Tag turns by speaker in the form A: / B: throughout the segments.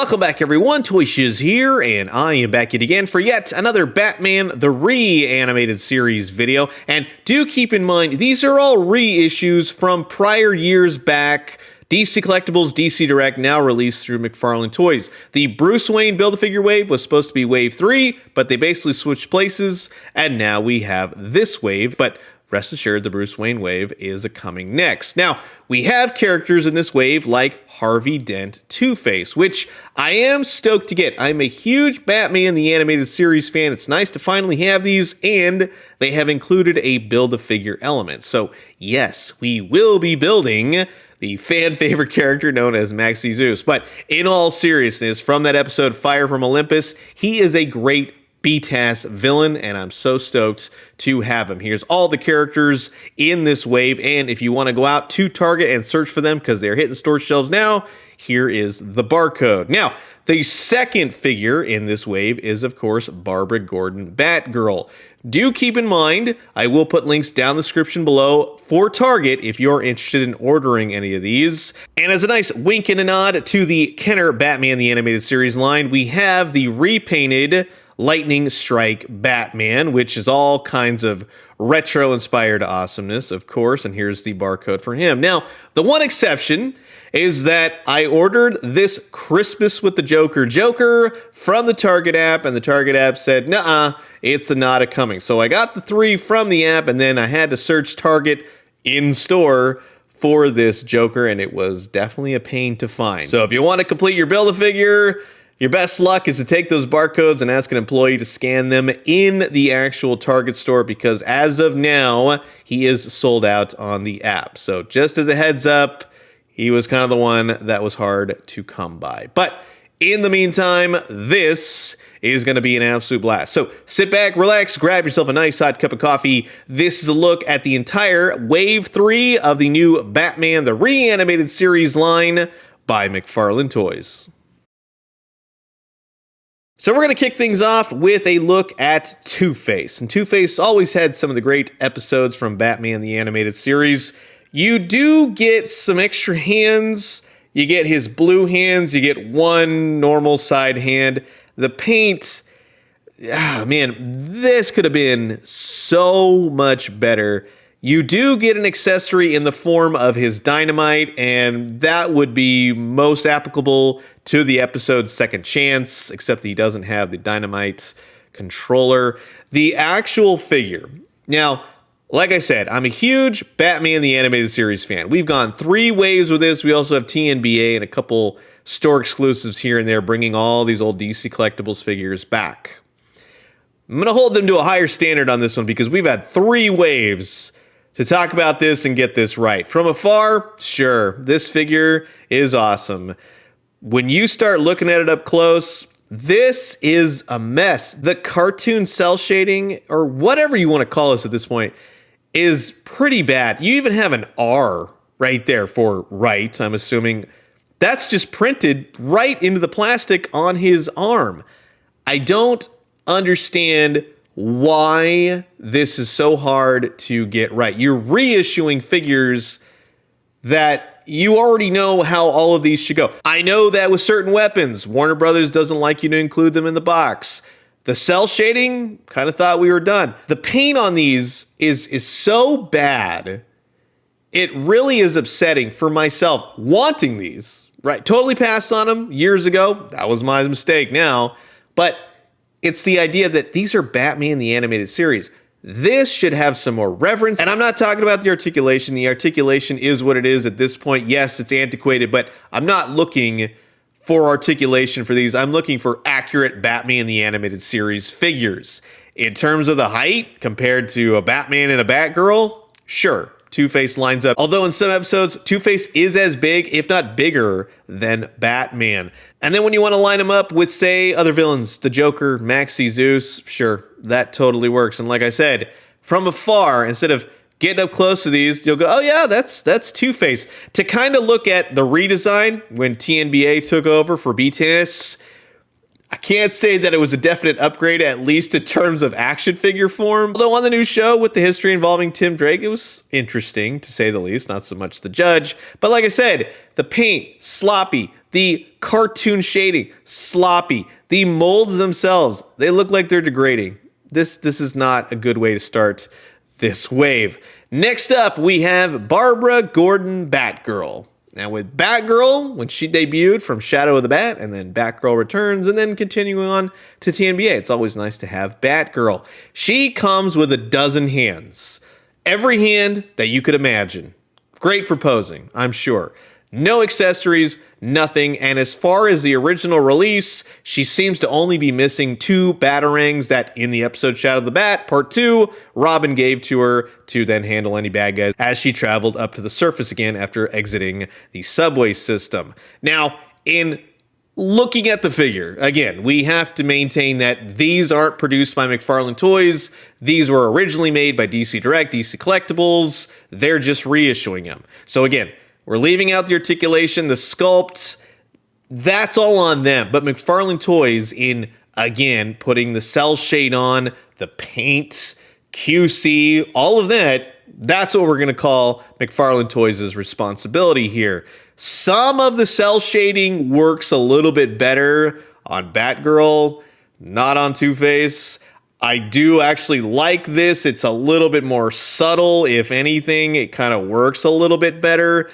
A: Welcome back, everyone. TwoFace here, and I am back yet again for yet another Batman the Re-Animated Series video. And do keep in mind, these are all reissues from prior years back. DC Collectibles, DC Direct, now released through McFarlane Toys. The Bruce Wayne Build-A-Figure wave was supposed to be Wave 3, but they basically switched places, and now we have this wave. But rest assured, the Bruce Wayne wave is coming next. Now, we have characters in this wave like Harvey Dent TwoFace, which I am stoked to get. I'm a huge Batman the Animated Series fan. It's nice to finally have these, and they have included a Build-A-Figure element. So, yes, we will be building the fan-favorite character known as Maxi Zeus. But in all seriousness, from that episode Fire from Olympus, he is a great BTAS villain, and I'm so stoked to have him. Here's all the characters in this wave, and if you want to go out to Target and search for them because they're hitting store shelves now, here is the barcode. Now, the second figure in this wave is, of course, Barbara Gordon Batgirl. Do keep in mind, I will put links down the description below for Target if you're interested in ordering any of these. And as a nice wink and a nod to the Kenner Batman the Animated Series line, we have the repainted Lightning Strike Batman, which is all kinds of retro-inspired awesomeness, of course, and here's the barcode for him. Now, the one exception is that I ordered this Christmas with the Joker from the Target app, and the Target app said, nuh-uh, it's not coming. So I got the 3 from the app, and then I had to search Target in-store for this Joker, and it was definitely a pain to find. So if you want to complete your Build-A-Figure, your best luck is to take those barcodes and ask an employee to scan them in the actual Target store, because as of now, he is sold out on the app. So just as a heads up, he was kind of the one that was hard to come by. But in the meantime, this is going to be an absolute blast. So sit back, relax, grab yourself a nice hot cup of coffee. This is a look at the entire Wave 3 of the new Batman the Re-Animated Series line by McFarlane Toys. So we're going to kick things off with a look at TwoFace. And TwoFace always had some of the great episodes from Batman the Animated Series. You do get some extra hands. You get his blue hands. You get one normal side hand. The paint, man, this could have been so much better. You do get an accessory in the form of his dynamite, and that would be most applicable to the episode Second Chance, except that he doesn't have the dynamite controller. The actual figure. Now, like I said, I'm a huge Batman the Animated Series fan. We've gone 3 waves with this. We also have TNBA and a couple store exclusives here and there, bringing all these old DC Collectibles figures back. I'm going to hold them to a higher standard on this one because we've had 3 waves to talk about this and get this right. From afar, sure, this figure is awesome. When you start looking at it up close, this is a mess. The cartoon cell shading, or whatever you want to call this at this point, is pretty bad. You even have an R right there for right, I'm assuming. That's just printed right into the plastic on his arm. I don't understand why this is so hard to get right. You're reissuing figures that you already know how all of these should go. I know that with certain weapons, Warner Brothers doesn't like you to include them in the box. The cell shading, kind of thought we were done. The paint on these is so bad, it really is upsetting for myself wanting these, right? Totally passed on them years ago. That was my mistake now. But it's the idea that these are Batman the Animated Series. This should have some more reverence. And I'm not talking about the articulation. The articulation is what it is at this point. Yes, it's antiquated, but I'm not looking for articulation for these. I'm looking for accurate Batman the Animated Series figures. In terms of the height, compared to a Batman and a Batgirl, sure, TwoFace lines up. Although in some episodes, TwoFace is as big, if not bigger, than Batman. And then when you want to line him up with, say, other villains, the Joker, Maxi Zeus, sure, that totally works. And like I said, from afar, instead of getting up close to these, you'll go, oh yeah, that's TwoFace. To kind of look at the redesign when TNBA took over for BTAS, I can't say that it was a definite upgrade, at least in terms of action figure form. Although on the new show with the history involving Tim Drake, it was interesting, to say the least, not so much the judge. But like I said, the paint, sloppy. The cartoon shading, sloppy. The molds themselves, they look like they're degrading. This is not a good way to start this wave. Next up, we have Barbara Gordon Batgirl. Now with Batgirl, when she debuted from Shadow of the Bat, and then Batgirl Returns, and then continuing on to TNBA, it's always nice to have Batgirl. She comes with a dozen hands. Every hand that you could imagine. Great for posing, I'm sure. No accessories, nothing, and as far as the original release, she seems to only be missing 2 batarangs that in the episode Shadow of the Bat, Part 2, Robin gave to her to then handle any bad guys as she traveled up to the surface again after exiting the subway system. Now, in looking at the figure, again, we have to maintain that these aren't produced by McFarlane Toys. These were originally made by DC Direct, DC Collectibles. They're just reissuing them. So again, we're leaving out the articulation, the sculpt. That's all on them. But McFarlane Toys, in, again, putting the cell shade on, the paint, QC, all of that, that's what we're going to call McFarlane Toys' responsibility here. Some of the cell shading works a little bit better on Batgirl, not on TwoFace. I do actually like this. It's a little bit more subtle. If anything, it kind of works a little bit better.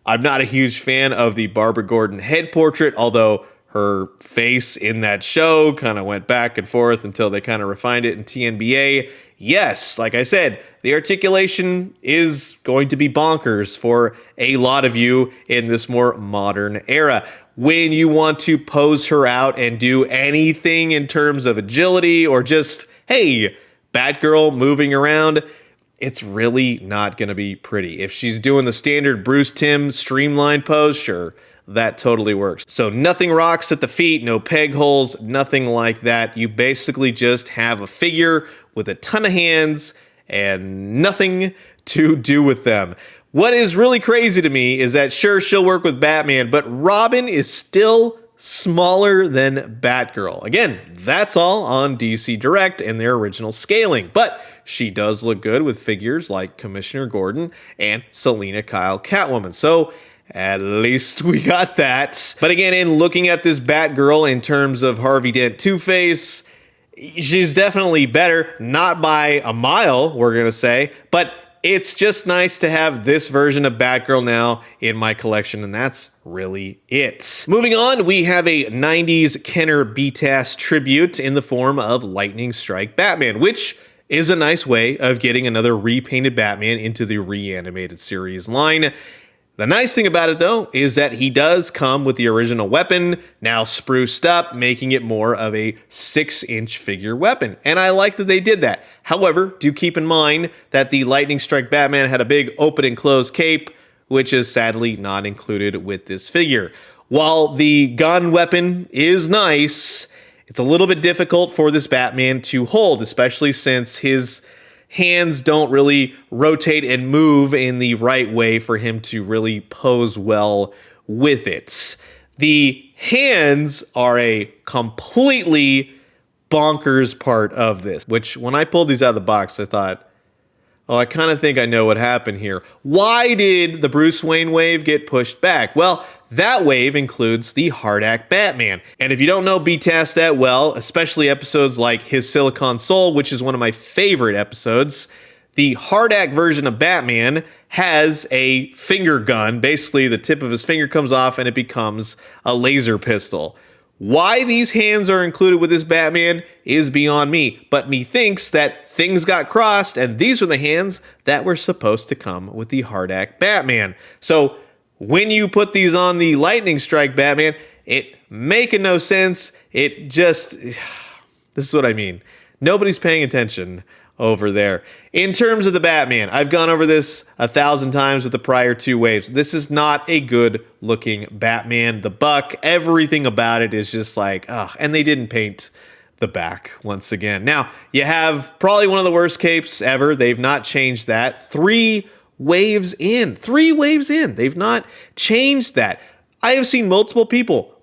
A: I'm not a huge fan of the Barbara Gordon head portrait, although her face in that show kind of went back and forth until they kind of refined it in TNBA. Yes, like I said, the articulation is going to be bonkers for a lot of you in this more modern era. When you want to pose her out and do anything in terms of agility or just, hey, Batgirl moving around, it's really not going to be pretty. If she's doing the standard Bruce Timm streamlined pose, sure, that totally works. So nothing rocks at the feet, no peg holes, nothing like that. You basically just have a figure with a ton of hands and nothing to do with them. What is really crazy to me is that sure, she'll work with Batman, but Robin is still smaller than Batgirl. Again, that's all on DC Direct and their original scaling, but she does look good with figures like Commissioner Gordon and Selina Kyle Catwoman. So at least we got that. But again, in looking at this Batgirl in terms of Harvey Dent Two-Face, she's definitely better, not by a mile, we're going to say, but it's just nice to have this version of Batgirl now in my collection, and that's really it. Moving on, we have a 90s Kenner BTAS tribute in the form of Lightning Strike Batman, which is a nice way of getting another repainted Batman into the reanimated series line. The nice thing about it, though, is that he does come with the original weapon, now spruced up, making it more of a 6-inch figure weapon. And I like that they did that. However, do keep in mind that the Lightning Strike Batman had a big open and close cape, which is sadly not included with this figure. While the gun weapon is nice, it's a little bit difficult for this Batman to hold, especially since his hands don't really rotate and move in the right way for him to really pose well with it. The hands are a completely bonkers part of this, which when I pulled these out of the box, I thought, oh, I kind of think I know what happened here. Why did the Bruce Wayne wave get pushed back? Well, that wave includes the Hard-Act Batman. And if you don't know BTAS that well, especially episodes like his Silicon Soul, which is one of my favorite episodes, the Hard-Act version of Batman has a finger gun. Basically, the tip of his finger comes off and it becomes a laser pistol. Why these hands are included with this Batman is beyond me, but methinks that things got crossed and these are the hands that were supposed to come with the Hard-Act Batman. So when you put these on the Lightning Strike Batman, it making no sense. It just, this is what I mean. Nobody's paying attention over there. In terms of the Batman, I've gone over this 1,000 times with the prior 2 waves. This is not a good looking Batman. The buck, everything about it is just like, ugh. And they didn't paint the back once again. Now, you have probably one of the worst capes ever. They've not changed that. 3 waves in. They've not changed that. I have seen multiple people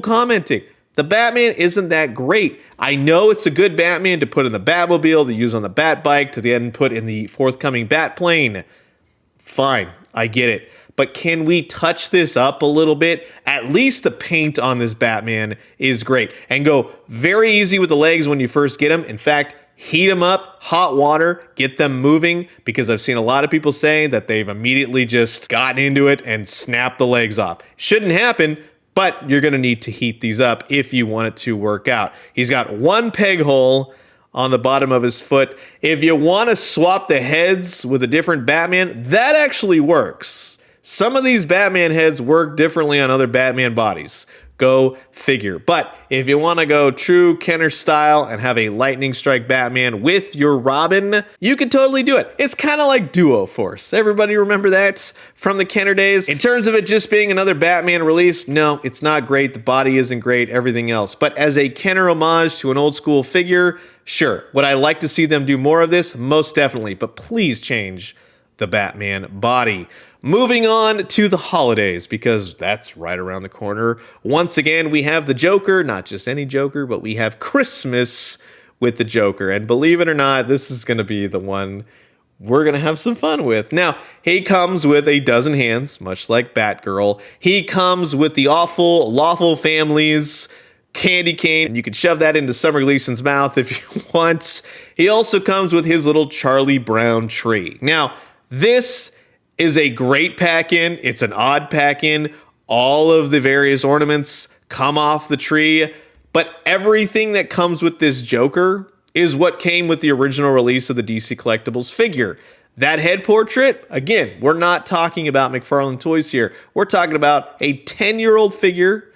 A: commenting, the Batman isn't that great. I know it's a good Batman to put in the Batmobile, to use on the Bat Bike, to then put in the forthcoming Batplane. Fine, I get it. But can we touch this up a little bit? at least the paint on this Batman is great. And go very easy with the legs when you first get them. In fact, heat them up, hot water, get them moving, because I've seen a lot of people say that they've immediately just gotten into it and snapped the legs off. Shouldn't happen, but you're going to need to heat these up if you want it to work out. He's got one peg hole on the bottom of his foot. If you want to swap the heads with a different Batman, that actually works. Some of these Batman heads work differently on other Batman bodies. Go figure. But if you want to go true Kenner style and have a lightning strike Batman with your Robin, you can totally do it. It's kind of like Duo Force. Everybody remember that from the Kenner days? In terms of it just being another Batman release, no, it's not great. The body isn't great, everything else. But as a Kenner homage to an old school figure, sure. Would I like to see them do more of this? Most definitely. But please change the Batman body. Moving on to the holidays, because that's right around the corner. Once again, we have the Joker, not just any Joker, but we have Christmas with the Joker. And believe it or not, this is going to be the one we're going to have some fun with. Now, he comes with a dozen hands, much like Batgirl. He comes with the awful, lawful families candy cane, and you can shove that into Summer Gleason's mouth if you want. He also comes with his little Charlie Brown tree. Now, this is a great pack-in. It's an odd pack-in. All of the various ornaments come off the tree, but everything that comes with this Joker is what came with the original release of the DC Collectibles figure. That head portrait, again, we're not talking about McFarlane Toys here. We're talking about a 10-year-old figure,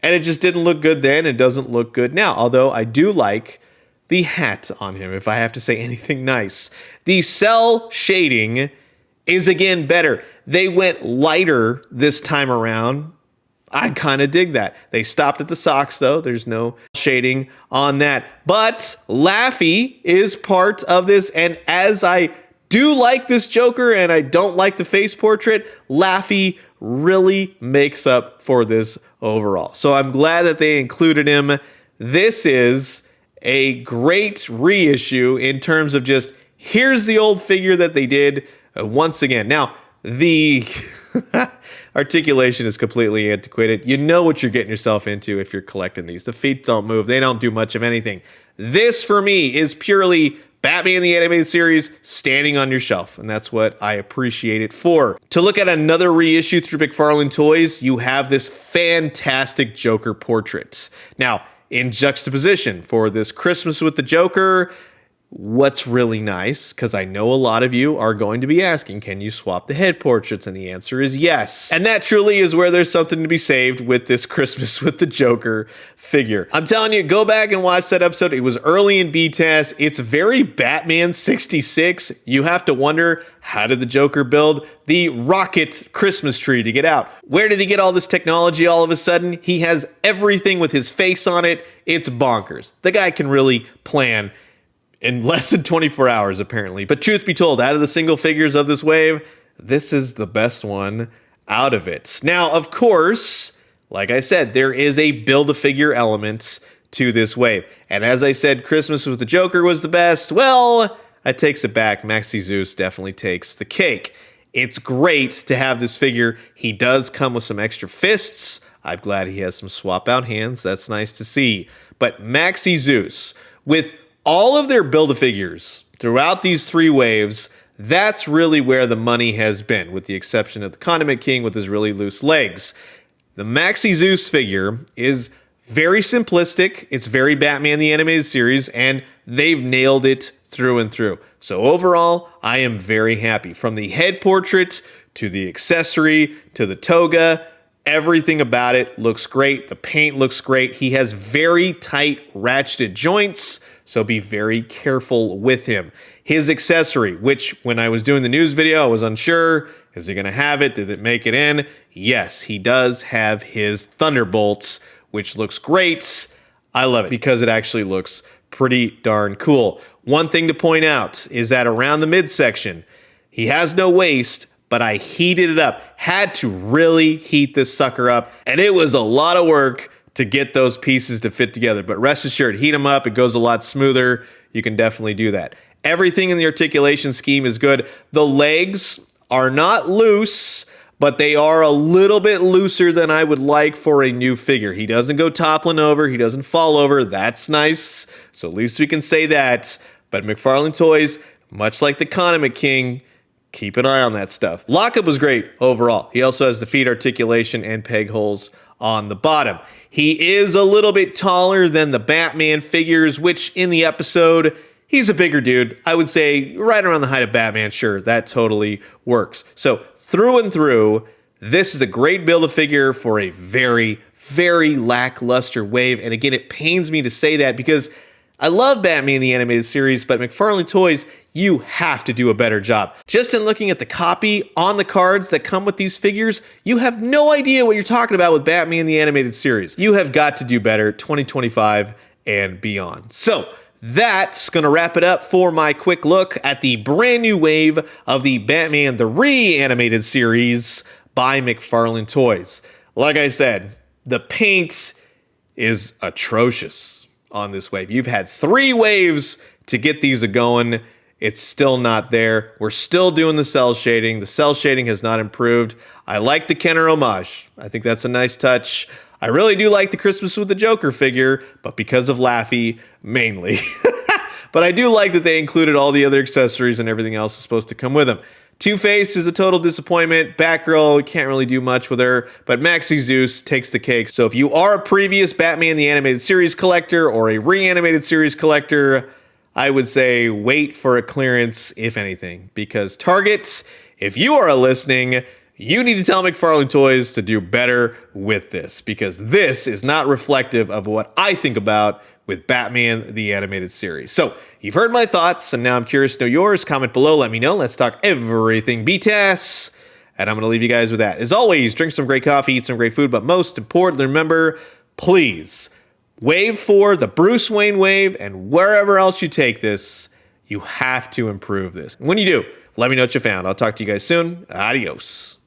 A: and it just didn't look good then. It doesn't look good now, although I do like the hat on him, if I have to say anything nice. The cell shading is again better. They went lighter this time around. I kind of dig that. They stopped at the socks though. There's no shading on that. But Laffy is part of this, and as I do like this Joker and I don't like the face portrait, Laffy really makes up for this overall. So I'm glad that they included him. This is a great reissue in terms of just, here's the old figure that they did once again. Now, the articulation is completely antiquated. You know what you're getting yourself into if you're collecting these. The feet don't move. They don't do much of anything. This, for me, is purely Batman the Animated Series standing on your shelf, and that's what I appreciate it for. To look at another reissue through McFarlane Toys, you have this fantastic Joker portrait. Now, in juxtaposition for this Christmas with the Joker, what's really nice, because I know a lot of you are going to be asking, can you swap the head portraits? And the answer is yes. And that truly is where there's something to be saved with this Christmas with the Joker figure. I'm telling you, go back and watch that episode. It was early in B-Test. It's very Batman 66. You have to wonder, how did the Joker build the rocket Christmas tree to get out? Where did he get all this technology all of a sudden? He has everything with his face on it. It's bonkers. The guy can really plan in less than 24 hours, apparently. But truth be told, out of the single figures of this wave, this is the best one out of it. Now, of course, like I said, there is a Build-A-Figure element to this wave. And as I said, Christmas with the Joker was the best. Well, I takes it back. Maxi Zeus definitely takes the cake. It's great to have this figure. He does come with some extra fists. I'm glad he has some swap-out hands. That's nice to see. But Maxi Zeus, with all of their Build-A-Figures throughout these three waves, that's really where the money has been, with the exception of the Condiment King with his really loose legs. The Maxi Zeus figure is very simplistic. It's very Batman the Animated Series, and they've nailed it through and through. So overall, I am very happy. From the head portrait to the accessory to the toga, everything about it looks great. The paint looks great. He has very tight ratcheted joints, so be very careful with him. His accessory, which when I was doing the news video, I was unsure. Is he going to have it? Did it make it in? Yes, he does have his Thunderbolts, which looks great. I love it because it actually looks pretty darn cool. One thing to point out is that around the midsection, he has no waist, but I heated it up. Had to really heat this sucker up, and it was a lot of work to get those pieces to fit together. But rest assured, heat them up, it goes a lot smoother. You can definitely do that. Everything in the articulation scheme is good. The legs are not loose, but they are a little bit looser than I would like for a new figure. He doesn't go toppling over. He doesn't fall over. That's nice. So at least we can say that. But McFarlane Toys, much like the Condiment King, keep an eye on that stuff. Lockup was great overall. He also has the feet articulation and peg holes on the bottom. He is a little bit taller than the Batman figures, which in the episode, he's a bigger dude. I would say right around the height of Batman. Sure, that totally works. So through and through, this is a great Build-A-Figure for a very, very lackluster wave. And again, it pains me to say that because I love Batman the Animated Series, but McFarlane Toys, you have to do a better job. Just in looking at the copy on the cards that come with these figures, you have no idea what you're talking about with Batman the Animated Series. You have got to do better 2025 and beyond. So that's going to wrap it up for my quick look at the brand new wave of the Batman the Re-Animated Series by McFarlane Toys. Like I said, the paint is atrocious on this wave. You've had 3 waves to get these going. It's still not there. We're still doing the cell shading. The cell shading has not improved. I like the Kenner homage. I think that's a nice touch. I really do like the Christmas with the Joker figure, but because of Laffy, mainly. But I do like that they included all the other accessories and everything else is supposed to come with them. TwoFace is a total disappointment. Batgirl, we can't really do much with her, but Maxi Zeus takes the cake. So if you are a previous Batman the Animated Series collector or a Reanimated Series collector, I would say wait for a clearance, if anything, because Target, if you are listening, you need to tell McFarlane Toys to do better with this, because this is not reflective of what I think about with Batman the Animated Series. So you've heard my thoughts, and now I'm curious to know yours. Comment below, let me know. Let's talk everything BTAS, and I'm going to leave you guys with that. As always, drink some great coffee, eat some great food, but most importantly, remember, please, Wave 4, the Bruce Wayne wave, and wherever else you take this, you have to improve this. When you do, let me know what you found. I'll talk to you guys soon. Adios.